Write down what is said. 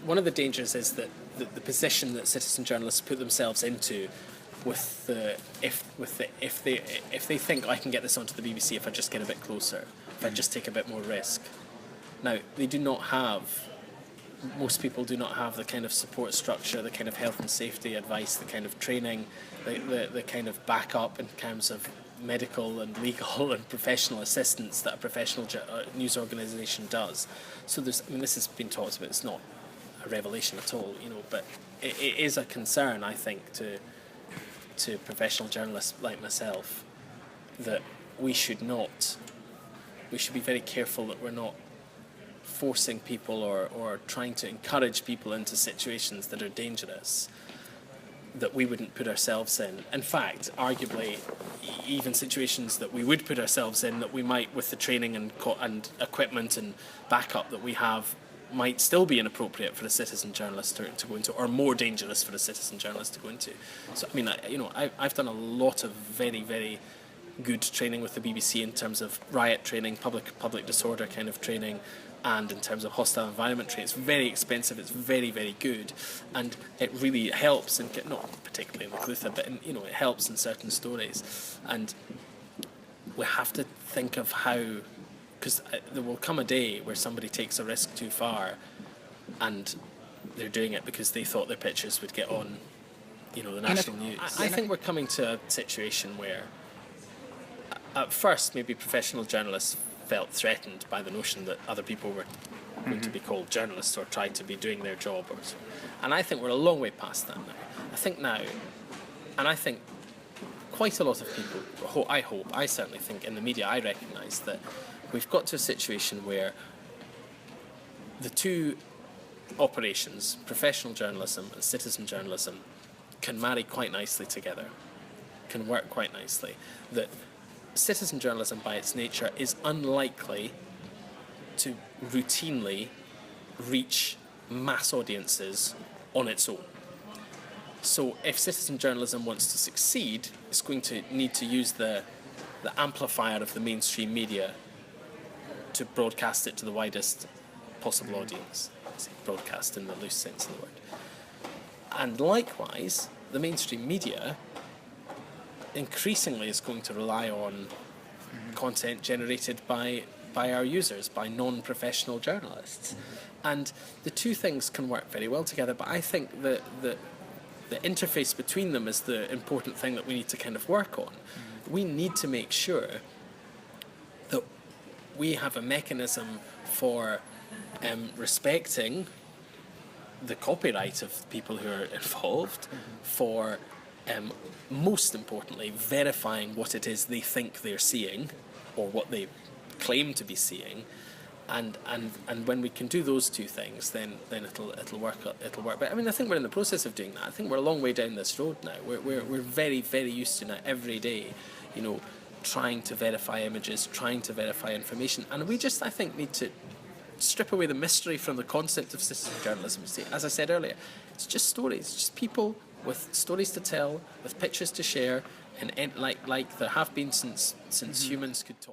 one of the dangers is that the position that citizen journalists put themselves into, with if they think I can get this onto the BBC if I just get a bit closer, if I just take a bit more risk. Now, they do not have. Most people do not have the kind of support structure, the kind of health and safety advice, the kind of training, the kind of backup in terms of medical and legal and professional assistance that a professional news organisation does. So this has been talked about. It's not a revelation at all, but it is a concern, I think, to professional journalists like myself, that we should be very careful that we're not forcing people or trying to encourage people into situations that are dangerous that we wouldn't put ourselves in. In fact, arguably, even situations that we would put ourselves in that we might, with the training and equipment and backup that we have, might still be inappropriate for a citizen journalist to go into, or more dangerous for a citizen journalist to go into. So, I've done a lot of very, very good training with the BBC in terms of riot training, public disorder kind of training, and in terms of hostile environment training. It's very expensive, it's very, very good, and it really helps, not particularly in the Clutha, but it helps in certain stories. And we have to think of how, because there will come a day where somebody takes a risk too far and they're doing it because they thought their pictures would get on the national news. I think we're coming to a situation where at first maybe professional journalists felt threatened by the notion that other people were going to be called journalists or tried to be doing their job or so. And I think we're a long way past that now. I think quite a lot of people, I certainly think in the media, I recognise that we've got to a situation where the two operations, professional journalism and citizen journalism, can marry quite nicely together, can work quite nicely. That citizen journalism by its nature is unlikely to routinely reach mass audiences on its own. So if citizen journalism wants to succeed, it's going to need to use the amplifier of the mainstream media to broadcast it to the widest possible audience. Broadcast in the loose sense of the word. And likewise, the mainstream media increasingly is going to rely on content generated by our users, by non-professional journalists. And the two things can work very well together, but I think that the interface between them is the important thing that we need to kind of work on. We need to make sure that we have a mechanism for respecting the copyright of people who are involved, for most importantly, verifying what it is they think they're seeing, or what they claim to be seeing, and when we can do those two things, then it'll work. But I think we're in the process of doing that. I think we're a long way down this road now. We're very, very used to now every day, trying to verify images, trying to verify information, and we just, I think, need to strip away the mystery from the concept of citizen journalism. As I said earlier, it's just stories, just people with stories to tell, with pictures to share, and like there have been since humans could talk.